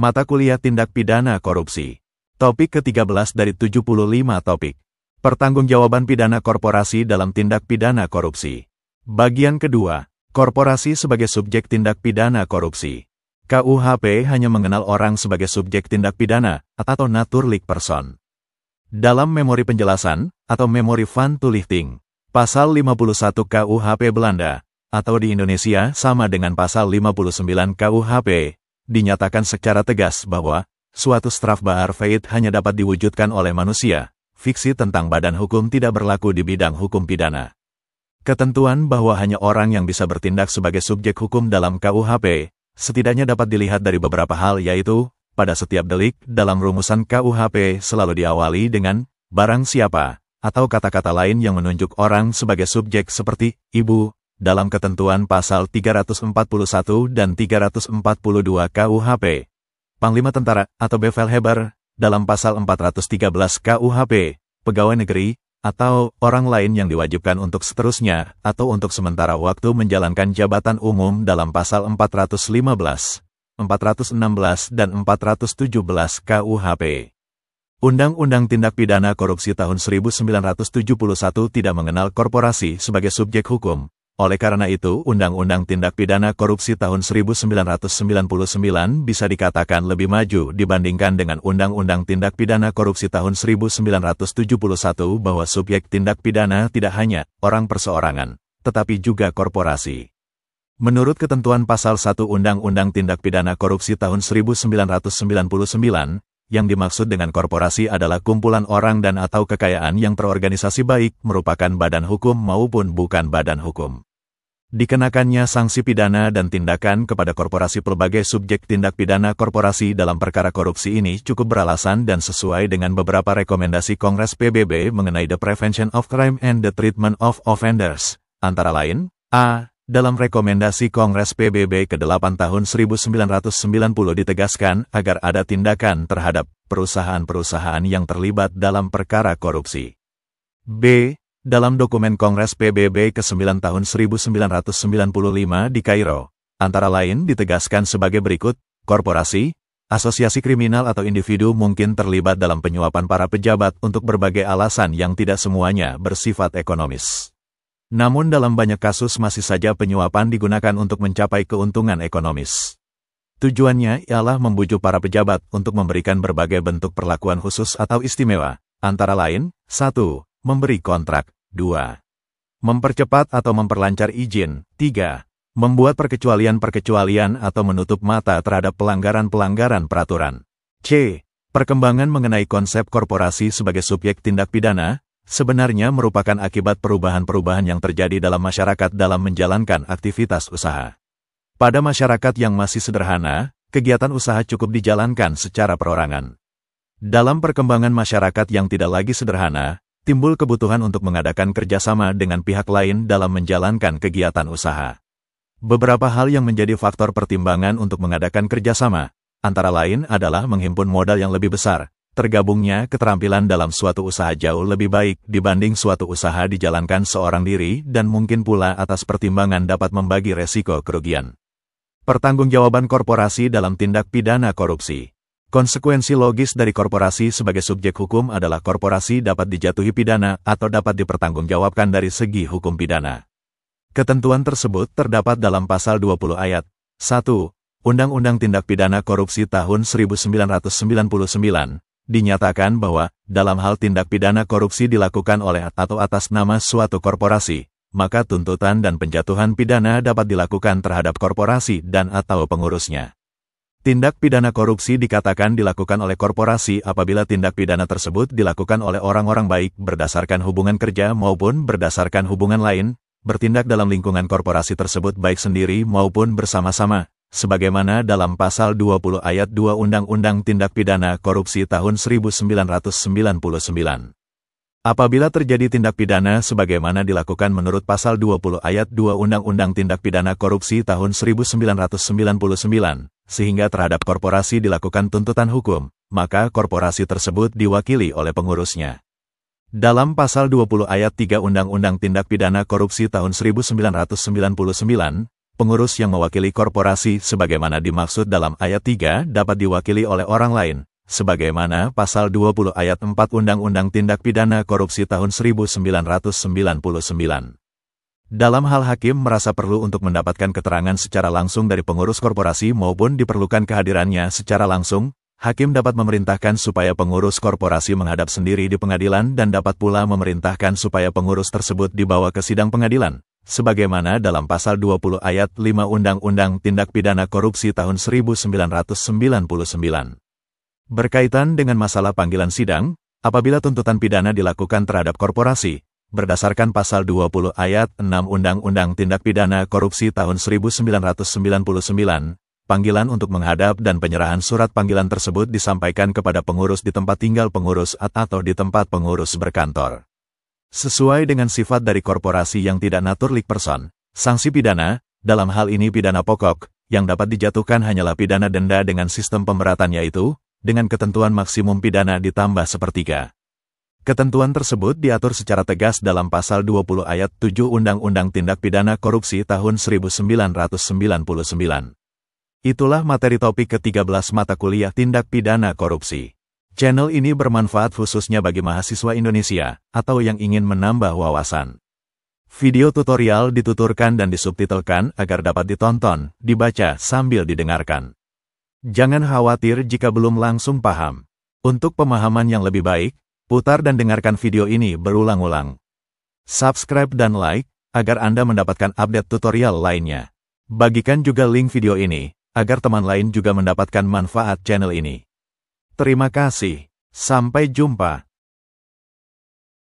Mata kuliah tindak pidana korupsi. Topik ke-13 dari 75 topik. Pertanggungjawaban pidana korporasi dalam tindak pidana korupsi. Bagian kedua, korporasi sebagai subjek tindak pidana korupsi. KUHP hanya mengenal orang sebagai subjek tindak pidana atau naturlik person. Dalam memori penjelasan atau memori van toelichting, pasal 51 KUHP Belanda atau di Indonesia sama dengan pasal 59 KUHP, dinyatakan secara tegas bahwa suatu strafbaar feit hanya dapat diwujudkan oleh manusia. Fiksi tentang badan hukum tidak berlaku di bidang hukum pidana. Ketentuan bahwa hanya orang yang bisa bertindak sebagai subjek hukum dalam KUHP, setidaknya dapat dilihat dari beberapa hal, yaitu, pada setiap delik dalam rumusan KUHP selalu diawali dengan barang siapa, atau kata-kata lain yang menunjuk orang sebagai subjek seperti ibu, dalam ketentuan pasal 341 dan 342 KUHP. Panglima Tentara atau Bevelhebber, dalam pasal 413 KUHP, pegawai negeri, atau orang lain yang diwajibkan untuk seterusnya, atau untuk sementara waktu menjalankan jabatan umum dalam pasal 415, 416 dan 417 KUHP. Undang-Undang Tindak Pidana Korupsi tahun 1971 tidak mengenal korporasi sebagai subjek hukum. Oleh karena itu, Undang-Undang Tindak Pidana Korupsi tahun 1999 bisa dikatakan lebih maju dibandingkan dengan Undang-Undang Tindak Pidana Korupsi tahun 1971 bahwa subjek tindak pidana tidak hanya orang perseorangan, tetapi juga korporasi. Menurut ketentuan pasal 1 Undang-Undang Tindak Pidana Korupsi tahun 1999, yang dimaksud dengan korporasi adalah kumpulan orang dan atau kekayaan yang terorganisasi baik merupakan badan hukum maupun bukan badan hukum. Dikenakannya sanksi pidana dan tindakan kepada korporasi pelbagai subjek tindak pidana korporasi dalam perkara korupsi ini cukup beralasan dan sesuai dengan beberapa rekomendasi Kongres PBB mengenai the prevention of crime and the treatment of offenders. Antara lain, A. Dalam rekomendasi Kongres PBB ke-8 tahun 1990 ditegaskan agar ada tindakan terhadap perusahaan-perusahaan yang terlibat dalam perkara korupsi. B. Dalam dokumen Kongres PBB ke-9 tahun 1995 di Kairo, antara lain ditegaskan sebagai berikut, korporasi, asosiasi kriminal atau individu mungkin terlibat dalam penyuapan para pejabat untuk berbagai alasan yang tidak semuanya bersifat ekonomis. Namun dalam banyak kasus masih saja penyuapan digunakan untuk mencapai keuntungan ekonomis. Tujuannya ialah membujuk para pejabat untuk memberikan berbagai bentuk perlakuan khusus atau istimewa, antara lain, 1. Memberi kontrak, 2. Mempercepat atau memperlancar izin, 3. Membuat perkecualian-perkecualian atau menutup mata terhadap pelanggaran-pelanggaran peraturan. C. Perkembangan mengenai konsep korporasi sebagai subjek tindak pidana, sebenarnya merupakan akibat perubahan-perubahan yang terjadi dalam masyarakat dalam menjalankan aktivitas usaha. Pada masyarakat yang masih sederhana, kegiatan usaha cukup dijalankan secara perorangan. Dalam perkembangan masyarakat yang tidak lagi sederhana, timbul kebutuhan untuk mengadakan kerjasama dengan pihak lain dalam menjalankan kegiatan usaha. Beberapa hal yang menjadi faktor pertimbangan untuk mengadakan kerjasama, antara lain adalah menghimpun modal yang lebih besar, tergabungnya keterampilan dalam suatu usaha jauh lebih baik dibanding suatu usaha dijalankan seorang diri, dan mungkin pula atas pertimbangan dapat membagi resiko kerugian. Pertanggungjawaban korporasi dalam tindak pidana korupsi. Konsekuensi logis dari korporasi sebagai subjek hukum adalah korporasi dapat dijatuhi pidana atau dapat dipertanggungjawabkan dari segi hukum pidana. Ketentuan tersebut terdapat dalam pasal 20 ayat 1 Undang-Undang Tindak Pidana Korupsi tahun 1999, dinyatakan bahwa dalam hal tindak pidana korupsi dilakukan oleh atau atas nama suatu korporasi, maka tuntutan dan penjatuhan pidana dapat dilakukan terhadap korporasi dan atau pengurusnya. Tindak pidana korupsi dikatakan dilakukan oleh korporasi apabila tindak pidana tersebut dilakukan oleh orang-orang baik berdasarkan hubungan kerja maupun berdasarkan hubungan lain, bertindak dalam lingkungan korporasi tersebut baik sendiri maupun bersama-sama, sebagaimana dalam pasal 20 ayat 2 Undang-Undang Tindak Pidana Korupsi tahun 1999. Apabila terjadi tindak pidana sebagaimana dilakukan menurut pasal 20 ayat 2 Undang-Undang Tindak Pidana Korupsi tahun 1999, sehingga terhadap korporasi dilakukan tuntutan hukum, maka korporasi tersebut diwakili oleh pengurusnya. Dalam pasal 20 ayat 3 Undang-Undang Tindak Pidana Korupsi tahun 1999, pengurus yang mewakili korporasi sebagaimana dimaksud dalam ayat 3 dapat diwakili oleh orang lain, sebagaimana pasal 20 ayat 4 Undang-Undang Tindak Pidana Korupsi tahun 1999. Dalam hal hakim merasa perlu untuk mendapatkan keterangan secara langsung dari pengurus korporasi maupun diperlukan kehadirannya secara langsung, hakim dapat memerintahkan supaya pengurus korporasi menghadap sendiri di pengadilan dan dapat pula memerintahkan supaya pengurus tersebut dibawa ke sidang pengadilan, sebagaimana dalam pasal 20 ayat 5 Undang-Undang Tindak Pidana Korupsi tahun 1999. Berkaitan dengan masalah panggilan sidang, apabila tuntutan pidana dilakukan terhadap korporasi, berdasarkan pasal 20 ayat 6 Undang-Undang Tindak Pidana Korupsi tahun 1999, panggilan untuk menghadap dan penyerahan surat panggilan tersebut disampaikan kepada pengurus di tempat tinggal pengurus atau di tempat pengurus berkantor. Sesuai dengan sifat dari korporasi yang tidak naturlik person, sanksi pidana, dalam hal ini pidana pokok, yang dapat dijatuhkan hanyalah pidana denda dengan sistem pemberatan yaitu, dengan ketentuan maksimum pidana ditambah sepertiga. Ketentuan tersebut diatur secara tegas dalam pasal 20 ayat 7 Undang-Undang Tindak Pidana Korupsi tahun 1999. Itulah materi topik ke-13 mata kuliah Tindak Pidana Korupsi. Channel ini bermanfaat khususnya bagi mahasiswa Indonesia, atau yang ingin menambah wawasan. Video tutorial dituturkan dan disubtitelkan agar dapat ditonton, dibaca sambil didengarkan. Jangan khawatir jika belum langsung paham. Untuk pemahaman yang lebih baik, putar dan dengarkan video ini berulang-ulang. Subscribe dan like, agar Anda mendapatkan update tutorial lainnya. Bagikan juga link video ini, agar teman lain juga mendapatkan manfaat channel ini. Terima kasih. Sampai jumpa.